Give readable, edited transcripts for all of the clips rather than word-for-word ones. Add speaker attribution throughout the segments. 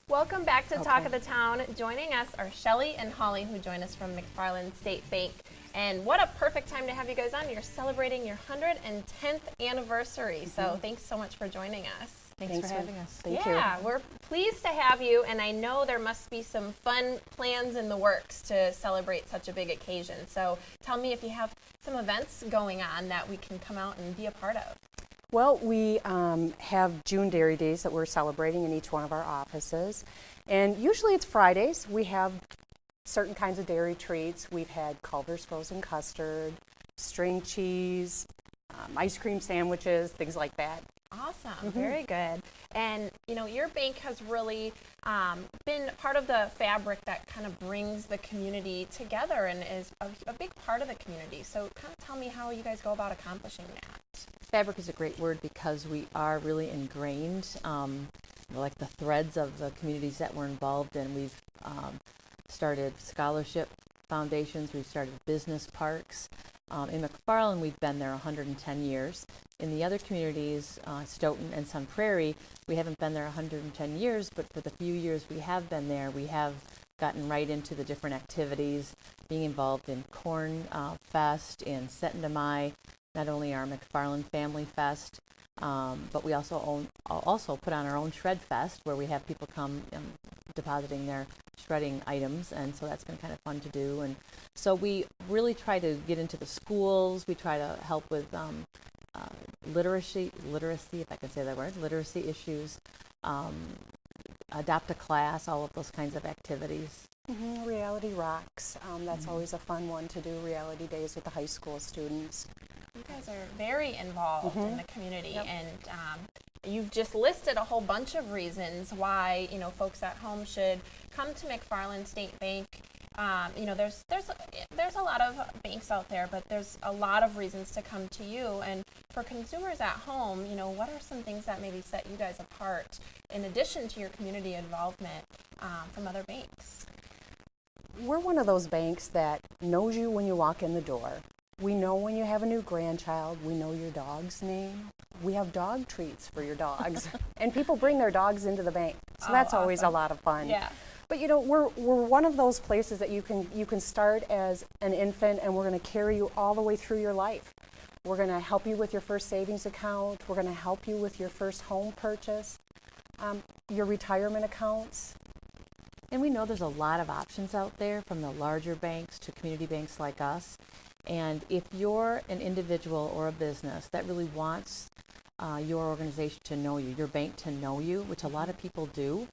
Speaker 1: Welcome back to Talk of the Town. Joining us are Shelley and Holly, who join us from McFarland State Bank. And what a perfect time to have you guys on. You're celebrating your 110th anniversary. So thanks so much for joining us.
Speaker 2: Thanks for having us. Thank you.
Speaker 1: Yeah, we're pleased to have you, and I know there must be some fun plans in the works to celebrate such a big occasion. So tell me if you have some events going on that we can come out and be a part of.
Speaker 2: Well, we have June Dairy Days that we're celebrating in each one of our offices. And usually it's Fridays. We have certain kinds of dairy treats. We've had Culver's frozen custard, string cheese, ice cream sandwiches, things like that.
Speaker 1: Awesome, very good. And you know, your bank has really been part of the fabric that kind of brings the community together and is a big part of the community. So kind of tell me how you guys go about accomplishing that.
Speaker 3: Fabric is a great word because we are really ingrained, like the threads of the communities that we're involved in. We've started scholarship foundations, we've started business parks. In McFarland, we've been there 110 years. In the other communities, Stoughton and Sun Prairie, we haven't been there 110 years, but for the few years we have been there, we have gotten right into the different activities, being involved in Corn Fest, in Setendamai, not only our McFarland Family Fest, but we also put on our own Shred Fest, where we have people come depositing their shredding items, and so that's been kind of fun to do. And so we really try to get into the schools. We try to help with literacy, if I can say that word, literacy issues, adopt a class, all of those kinds of activities.
Speaker 2: Reality Rocks, that's always a fun one to do, reality days with the high school students.
Speaker 1: You guys are very involved in the community, and you've just listed a whole bunch of reasons why folks at home should come to McFarland State Bank. There's a lot of banks out there, but there's a lot of reasons to come to you. And for consumers at home, what are some things that maybe set you guys apart in addition to your community involvement from other banks?
Speaker 2: We're one of those banks that knows you when you walk in the door. We know when you have a new grandchild. We know your dog's name. We have dog treats for your dogs. And people bring their dogs into the bank. So that's
Speaker 1: awesome.
Speaker 2: Always a lot of fun.
Speaker 1: Yeah.
Speaker 2: But we're one of those places that you can start as an infant, and we're going to carry you all the way through your life. We're going to help you with your first savings account. We're going to help you with your first home purchase, your retirement accounts.
Speaker 3: And we know there's a lot of options out there, from the larger banks to community banks like us. And if you're an individual or a business that really wants your organization to know you, your bank to know you, which a lot of people do,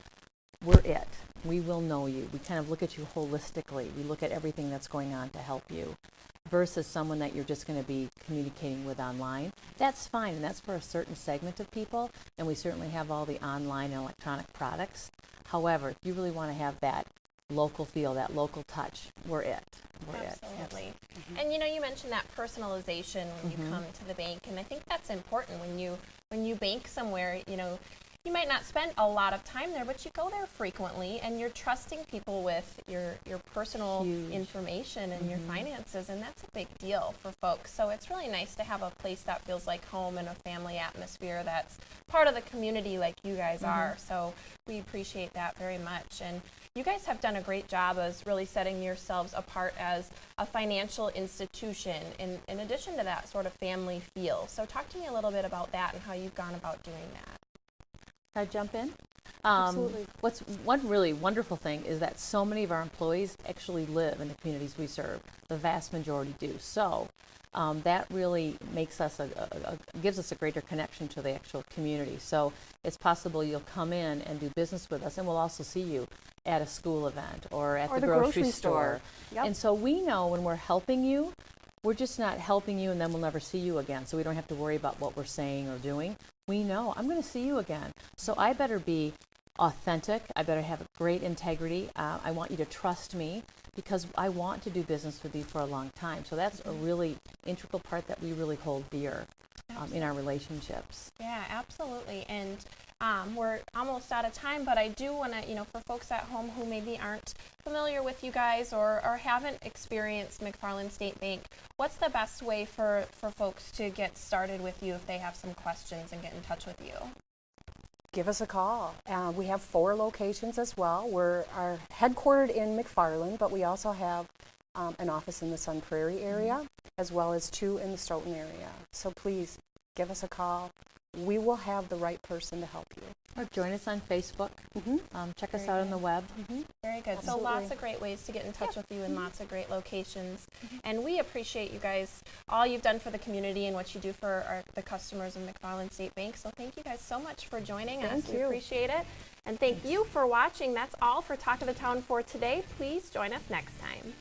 Speaker 3: we're it. We will know you. We kind of look at you holistically. We look at everything that's going on to help you, versus someone that you're just going to be communicating with online. That's fine, and that's for a certain segment of people, and we certainly have all the online and electronic products. However, if you really want to have that local feel, that local touch, we're it. We're
Speaker 1: Absolutely. And you mentioned that personalization when you come to the bank, and I think that's important when you bank somewhere. You might not spend a lot of time there, but you go there frequently, and you're trusting people with your personal information and your finances, and that's a big deal for folks. So it's really nice to have a place that feels like home and a family atmosphere that's part of the community like you guys are. So we appreciate that very much. And you guys have done a great job as really setting yourselves apart as a financial institution in addition to that sort of family feel. So talk to me a little bit about that and how you've gone about doing that.
Speaker 3: Can I jump in?
Speaker 2: Absolutely.
Speaker 3: What's one really wonderful thing is that so many of our employees actually live in the communities we serve. The vast majority do. So that really makes us gives us a greater connection to the actual community. So it's possible you'll come in and do business with us, and we'll also see you at a school event or at the grocery store.
Speaker 2: Yep.
Speaker 3: And so we know when we're helping you, we're just not helping you and then we'll never see you again. So we don't have to worry about what we're saying or doing. We know I'm going to see you again. So I better be authentic. I better have great integrity. I want you to trust me because I want to do business with you for a long time. So that's a really integral part that we really hold dear in our relationships.
Speaker 1: Yeah, absolutely. And we're almost out of time, but I do want to, for folks at home who maybe aren't familiar with you guys or haven't experienced McFarland State Bank, what's the best way for folks to get started with you if they have some questions and get in touch with you?
Speaker 2: give us a call. We have 4 locations as well. We're headquartered in McFarland, but we also have an office in the Sun Prairie area, as well as 2 in the Stoughton area. So please give us a call. We will have the right person to help you.
Speaker 3: Or join us on Facebook. Check us
Speaker 1: Very
Speaker 3: out on
Speaker 1: good.
Speaker 3: the web.
Speaker 1: Very good.
Speaker 2: Absolutely.
Speaker 1: So lots of great ways to get in touch with you and lots of great locations. And we appreciate you guys, all you've done for the community and what you do for the customers of McFarland State Bank. So thank you guys so much for joining us.
Speaker 2: Thank
Speaker 1: We
Speaker 2: you.
Speaker 1: appreciate it. And thank you for watching. That's all for Talk of the Town for today. Please join us next time.